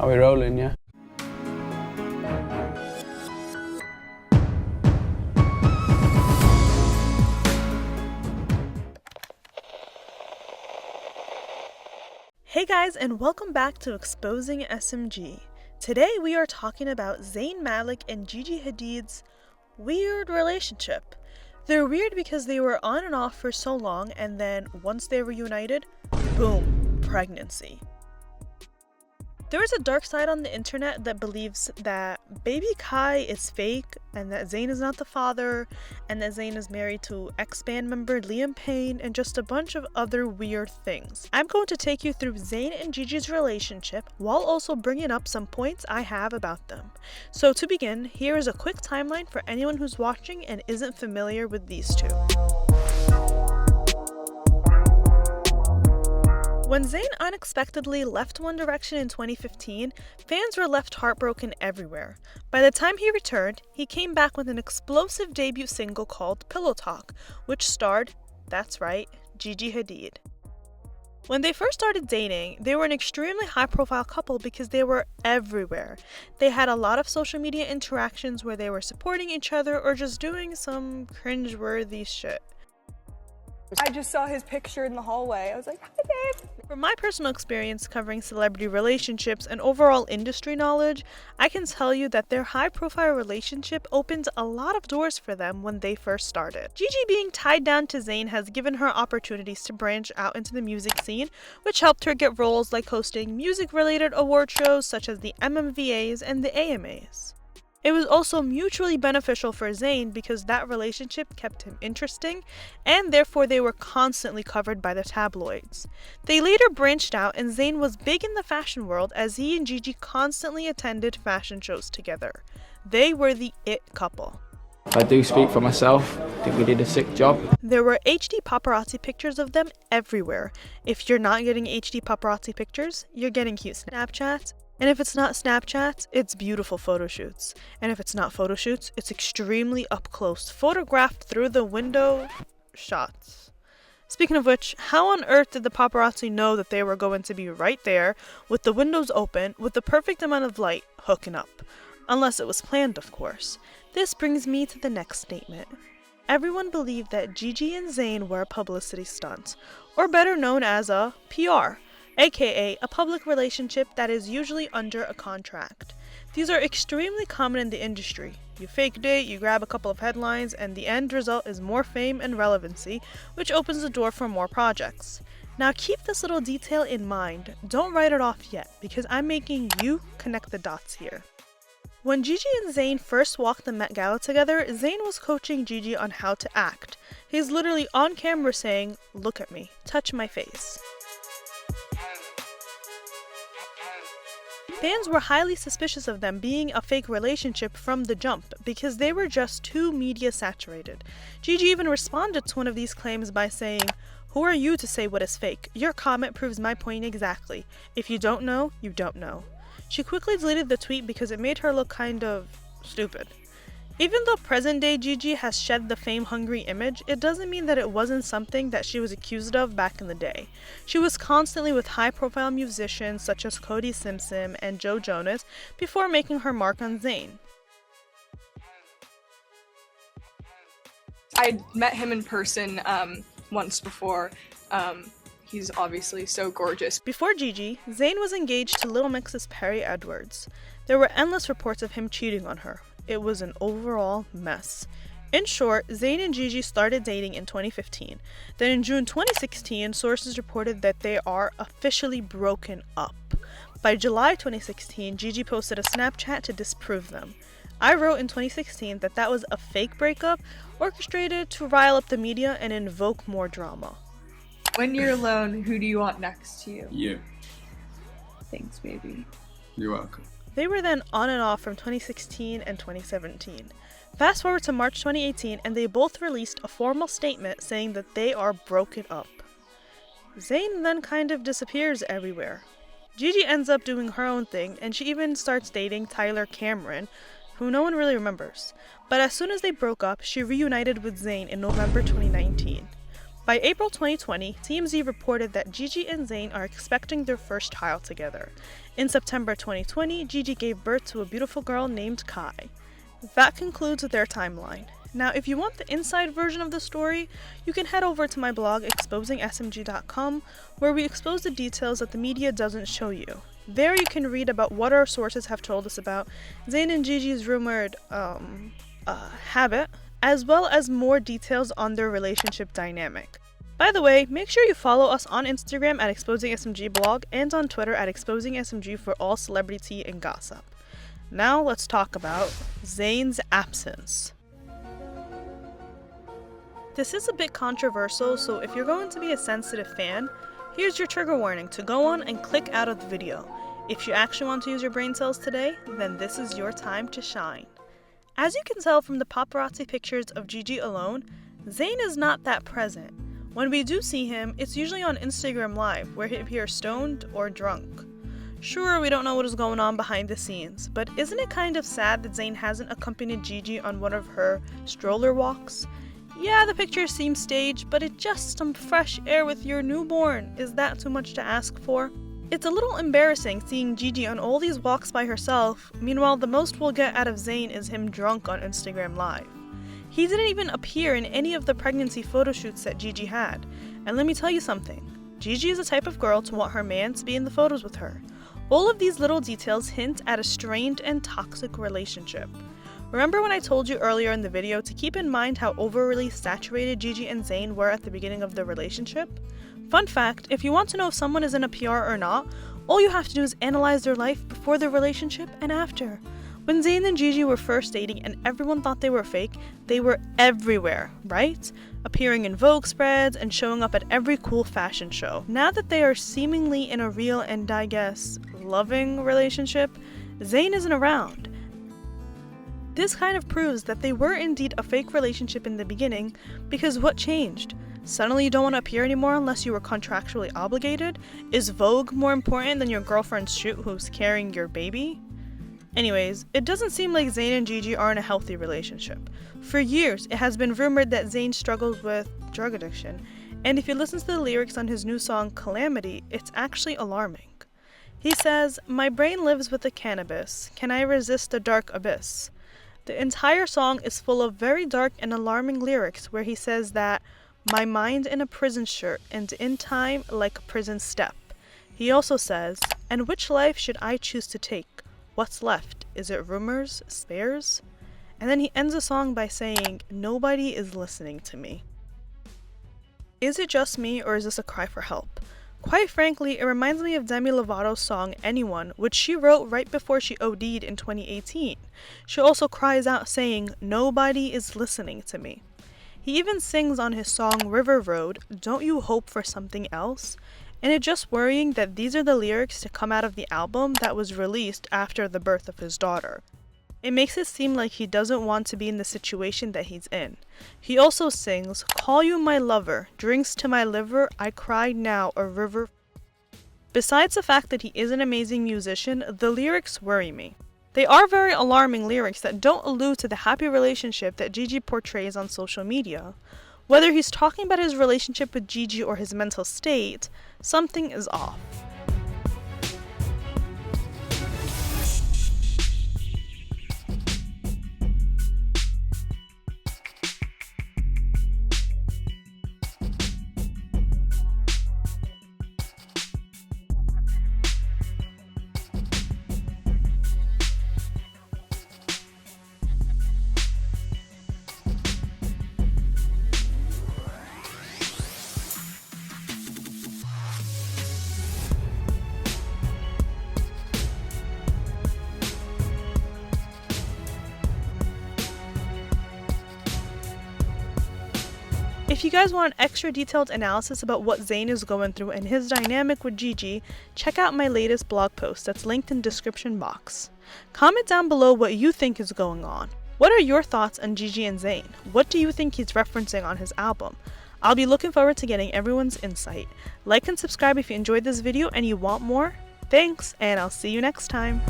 How we rolling, yeah? Hey guys, and welcome back to Exposing SMG. Today we are talking about Zayn Malik and Gigi Hadid's weird relationship. They're weird because they were on and off for so long, and then once they reunited, boom, pregnancy. There is a dark side on the internet that believes that baby Khai is fake and that Zayn is not the father and that Zayn is married to ex-band member Liam Payne and just a bunch of other weird things. I'm going to take you through Zayn and Gigi's relationship while also bringing up some points I have about them. So to begin, here is a quick timeline for anyone who's watching and isn't familiar with these two. When Zayn unexpectedly left One Direction in 2015, fans were left heartbroken everywhere. By the time he returned, he came back with an explosive debut single called Pillow Talk, which starred, that's right, Gigi Hadid. When they first started dating, they were an extremely high-profile couple because they were everywhere. They had a lot of social media interactions where they were supporting each other or just doing some cringe-worthy shit. I just saw his picture in the hallway. I was like, hi, babe. From my personal experience covering celebrity relationships and overall industry knowledge, I can tell you that their high-profile relationship opened a lot of doors for them when they first started. Gigi being tied down to Zayn has given her opportunities to branch out into the music scene, which helped her get roles like hosting music-related award shows such as the MMVAs and the AMAs. It was also mutually beneficial for Zayn because that relationship kept him interesting, and therefore they were constantly covered by the tabloids. They later branched out, and Zayn was big in the fashion world as he and Gigi constantly attended fashion shows together. They were the it couple. If I do speak for myself, I think we did a sick job. There were HD paparazzi pictures of them everywhere. If you're not getting HD paparazzi pictures, you're getting cute Snapchats. And if it's not Snapchats, it's beautiful photo shoots. And if it's not photo shoots, it's extremely up close, photographed through the window shots. Speaking of which, how on earth did the paparazzi know that they were going to be right there, with the windows open, with the perfect amount of light, hooking up? Unless it was planned, of course. This brings me to the next statement. Everyone believed that Gigi and Zayn were a publicity stunt, or better known as a PR. AKA a public relationship that is usually under a contract. These are extremely common in the industry. You fake date, you grab a couple of headlines, and the end result is more fame and relevancy, which opens the door for more projects. Now keep this little detail in mind. Don't write it off yet, because I'm making you connect the dots here. When Gigi and Zayn first walked the Met Gala together, Zayn was coaching Gigi on how to act. He's literally on camera saying, "Look at me, touch my face." Fans were highly suspicious of them being a fake relationship from the jump because they were just too media saturated. Gigi even responded to one of these claims by saying, "Who are you to say what is fake? Your comment proves my point exactly. If you don't know, you don't know." She quickly deleted the tweet because it made her look kind of stupid. Even though present-day Gigi has shed the fame-hungry image, it doesn't mean that it wasn't something that she was accused of back in the day. She was constantly with high-profile musicians such as Cody Simpson and Joe Jonas before making her mark on Zayn. I met him in person once before. He's obviously so gorgeous. Before Gigi, Zayn was engaged to Little Mix's Perry Edwards. There were endless reports of him cheating on her. It was an overall mess. In short, Zayn and Gigi started dating in 2015. Then in June 2016, sources reported that they are officially broken up. By July 2016, Gigi posted a Snapchat to disprove them. I wrote in 2016 that that was a fake breakup orchestrated to rile up the media and invoke more drama. When you're alone, who do you want next to you? You. Thanks, baby. You're welcome. They were then on and off from 2016 and 2017. Fast forward to March 2018 and they both released a formal statement saying that they are broken up. Zayn then kind of disappears everywhere. Gigi ends up doing her own thing and she even starts dating Tyler Cameron, who no one really remembers. But as soon as they broke up, she reunited with Zayn in November 2019. By April 2020, TMZ reported that Gigi and Zayn are expecting their first child together. In September 2020, Gigi gave birth to a beautiful girl named Khai. That concludes their timeline. Now, if you want the inside version of the story, you can head over to my blog exposingsmg.com, where we expose the details that the media doesn't show you. There you can read about what our sources have told us about Zayn and Gigi's rumored habit, as well as more details on their relationship dynamic. By the way, make sure you follow us on Instagram at exposingsmgblog and on Twitter at exposingsmg for all celebrity tea and gossip. Now let's talk about Zayn's absence. This is a bit controversial, so if you're going to be a sensitive fan, here's your trigger warning to go on and click out of the video. If you actually want to use your brain cells today, then this is your time to shine. As you can tell from the paparazzi pictures of Gigi alone, Zayn is not that present. When we do see him, it's usually on Instagram Live, where he appears stoned or drunk. Sure, we don't know what is going on behind the scenes, but isn't it kind of sad that Zayn hasn't accompanied Gigi on one of her stroller walks? Yeah, the pictures seem staged, but it's just some fresh air with your newborn. Is that too much to ask for? It's a little embarrassing seeing Gigi on all these walks by herself. Meanwhile, the most we'll get out of Zayn is him drunk on Instagram Live. He didn't even appear in any of the pregnancy photo shoots that Gigi had. And let me tell you something, Gigi is the type of girl to want her man to be in the photos with her. All of these little details hint at a strained and toxic relationship. Remember when I told you earlier in the video to keep in mind how overly saturated Gigi and Zayn were at the beginning of the relationship? Fun fact, if you want to know if someone is in a PR or not, all you have to do is analyze their life before their relationship and after. When Zayn and Gigi were first dating and everyone thought they were fake, they were everywhere, right? Appearing in Vogue spreads and showing up at every cool fashion show. Now that they are seemingly in a real and, I guess, loving relationship, Zayn isn't around. This kind of proves that they were indeed a fake relationship in the beginning, because what changed? Suddenly you don't want to appear anymore unless you were contractually obligated? Is Vogue more important than your girlfriend's shoot who's carrying your baby? Anyways, it doesn't seem like Zayn and Gigi are in a healthy relationship. For years, it has been rumored that Zayn struggles with drug addiction, and if you listen to the lyrics on his new song Calamity, it's actually alarming. He says, "My brain lives with the cannabis. Can I resist the dark abyss?" The entire song is full of very dark and alarming lyrics where he says that, "My mind in a prison shirt and in time like a prison step." He also says, "And which life should I choose to take? What's left? Is it rumors? Spares?" And then he ends the song by saying, "Nobody is listening to me." Is it just me, or is this a cry for help? Quite frankly, it reminds me of Demi Lovato's song Anyone, which she wrote right before she OD'd in 2018. She also cries out saying, "Nobody is listening to me." He even sings on his song River Road, "Don't you hope for something else?" And it's just worrying that these are the lyrics to come out of the album that was released after the birth of his daughter. It makes it seem like he doesn't want to be in the situation that he's in. He also sings, "Call you my lover, drinks to my liver, I cry now a river." Besides the fact that he is an amazing musician, the lyrics worry me. They are very alarming lyrics that don't allude to the happy relationship that Gigi portrays on social media. Whether he's talking about his relationship with Gigi or his mental state, something is off. If you guys want an extra detailed analysis about what Zayn is going through and his dynamic with Gigi, check out my latest blog post that's linked in the description box. Comment down below what you think is going on. What are your thoughts on Gigi and Zayn? What do you think he's referencing on his album? I'll be looking forward to getting everyone's insight. Like and subscribe if you enjoyed this video and you want more. Thanks, and I'll see you next time.